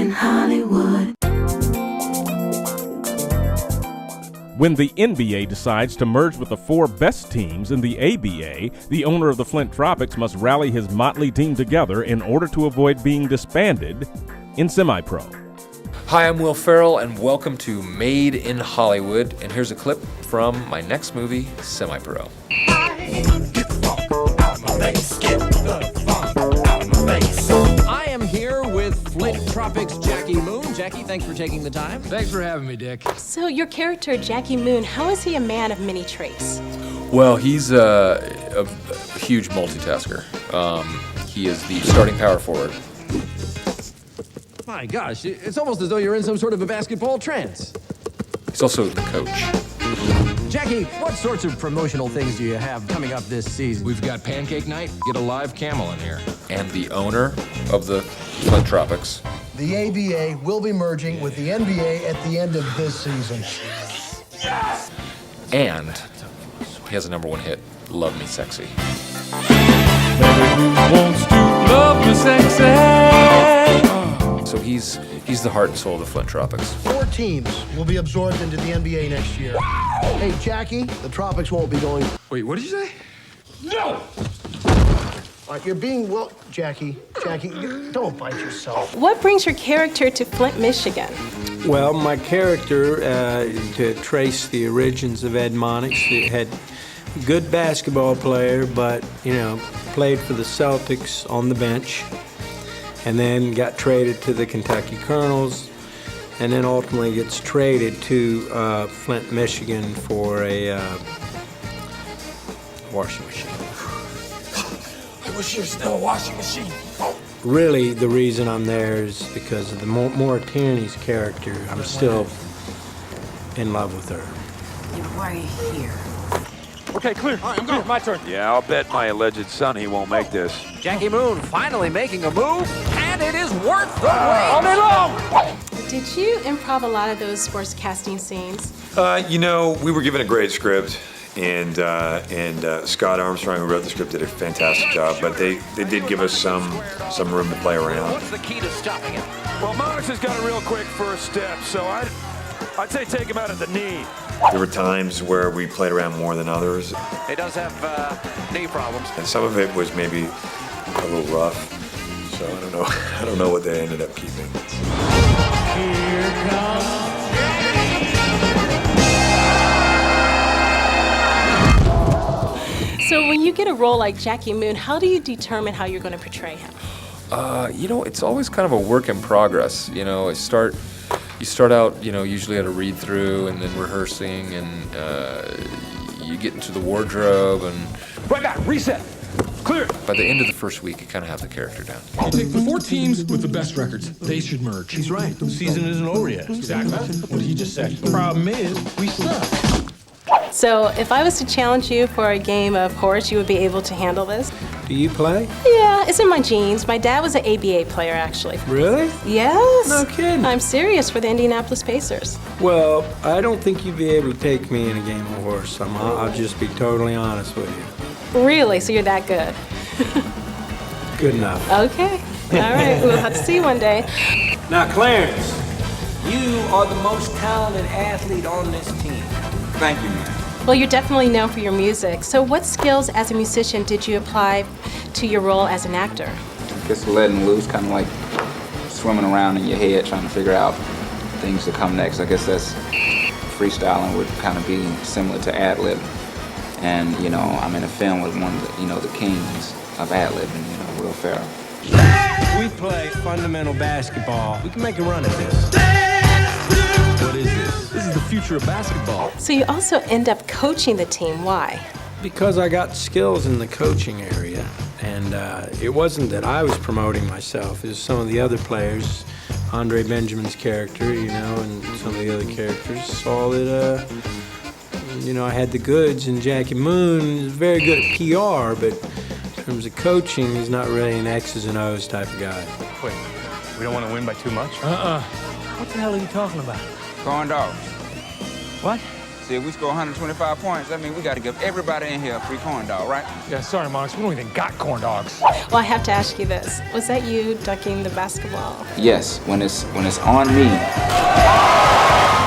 in Hollywood. When the NBA decides to merge with the 4 best teams in the ABA, the owner of the Flint Tropics must rally his motley team together in order to avoid being disbanded in semi-pro. Hi, I'm Will Ferrell, and welcome to Made in Hollywood. And here's a clip from my next movie, Semi-Pro. I am here with Flint Tropics' Jackie Moon. Jackie, thanks for taking the time. Thanks for having me, Dick. So your character, Jackie Moon, how is he a man of many traits? Well, he's a huge multitasker. He is the starting power forward. My gosh, it's almost as though you're in some sort of a basketball trance. He's also the coach. Jackie, what sorts of promotional things do you have coming up this season? We've got pancake night. Get a live camel in here. And the owner of the Flint Tropics. The ABA will be merging with the NBA at the end of this season. Yes! And he has a #1 hit, Love Me Sexy. Wants to love me sexy. So he's the heart and soul of the Flint Tropics. 4 teams will be absorbed into the NBA next year. Hey, Jackie, the Tropics won't be going. Wait, what did you say? No! All right, you're being Jackie, don't bite yourself. What brings your character to Flint, Michigan? Well, my character, to trace the origins of Ed Monix, it had a good basketball player, but, played for the Celtics on the bench, and then got traded to the Kentucky Colonels, and then ultimately gets traded to Flint, Michigan for a washing machine. I wish there was still a washing machine. Really, the reason I'm there is because of the Mauritani's character. I'm still in love with her. Why are you here? Okay, clear. All right, I'm going. My turn. Yeah, I'll bet my alleged son he won't make this. Jackie Moon finally making a move, and it is worth the wait. All day long! Did you improv a lot of those sports casting scenes? We were given a great script, and Scott Armstrong, who wrote the script, did a fantastic job. But they did give us some room to play around. What's the key to stopping him? Well, Monix has got a real quick first step, so I'd say take him out at the knee. There were times where we played around more than others. He does have knee problems. And some of it was maybe a little rough. So I don't know what they ended up keeping. Here comes. So when you get a role like Jackie Moon, how do you determine how you're going to portray him? It's always kind of a work in progress. You start out, usually at a read-through and then rehearsing, and you get into the wardrobe and... Right back, reset. Clear. By the end of the first week, you kind of have the character down. You take the 4 teams with the best records. They should merge. He's right. The season isn't over yet. Exactly. What he just said. The problem is, we suck. So if I was to challenge you for a game of horse, you would be able to handle this? Do you play? Yeah, it's in my genes. My dad was an ABA player, actually. Really? Yes. No kidding. I'm serious, for the Indianapolis Pacers. Well, I don't think you'd be able to take me in a game of horse. I'll just be totally honest with you. Really? So you're that good? Good enough. Okay. All right. We'll have to see one day. Now, Clarence, you are the most talented athlete on this team. Thank you, man. Well, you're definitely known for your music. So what skills as a musician did you apply to your role as an actor? Just letting loose, kind of like swimming around in your head, trying to figure out things to come next. I guess that's freestyling would kind of be similar to ad-lib. And, I'm in a film with one of the kings of ad-libbing, Will Ferrell. We play fundamental basketball. We can make a run at this. What is this? This is the future of basketball. So you also end up coaching the team. Why? Because I got skills in the coaching area. And it wasn't that I was promoting myself. It was some of the other players, Andre Benjamin's character, and some of the other characters saw that, I had the goods, and Jackie Moon is very good at PR, but in terms of coaching, he's not really an X's and O's type of guy. Wait, we don't want to win by too much? What the hell are you talking about? Going dogs. What? See, if we score 125 points, that means we got to give everybody in here a free corn dog, right? Yeah, sorry, Monks. We don't even got corn dogs. Well, I have to ask you this. Was that you ducking the basketball? Yes, when it's on me,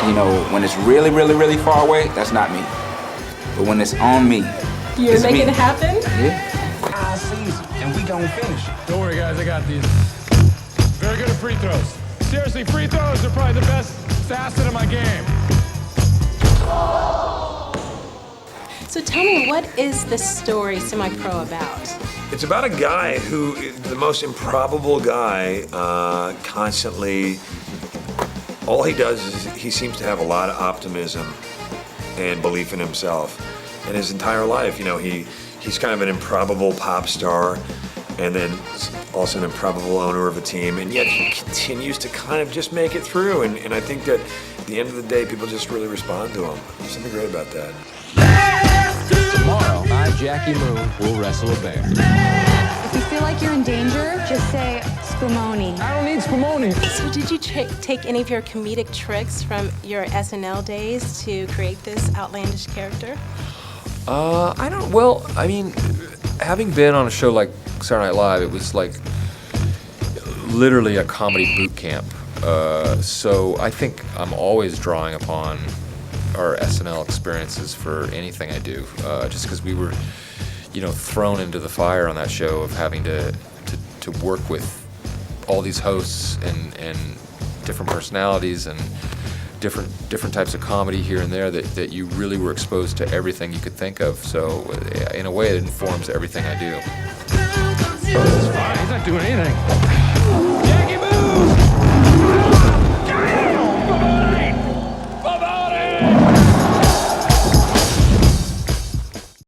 you know, when it's really, really, really far away, that's not me. But when it's on me, You're it's making me. it happen? Yeah. Our season, and we gonna finish. Don't worry, guys. I got these. Very good at free throws. Seriously, free throws are probably the best facet of my game. So tell me, what is this story, Semi-Pro, about? It's about a guy who is the most improbable guy, constantly. All he does is he seems to have a lot of optimism and belief in himself. And his entire life, you know, he's kind of an improbable pop star and then also an improbable owner of a team, and yet he continues to kind of just make it through. And I think that at the end of the day, people just really respond to him. There's something great about that. Tomorrow, I, Jackie Moon, will wrestle a bear. If you feel like you're in danger, just say Spumoni. I don't need Spumoni. So did you take any of your comedic tricks from your SNL days to create this outlandish character? I don't. Well, I mean, having been on a show like Saturday Night Live, it was like literally a comedy boot camp. So I think I'm always drawing upon our SNL experiences for anything I do, just because we were, you know, thrown into the fire on that show of having to work with all these hosts and different personalities and different types of comedy here and there that you really were exposed to everything you could think of. So in a way, it informs everything I do. He's fine. He's not doing anything.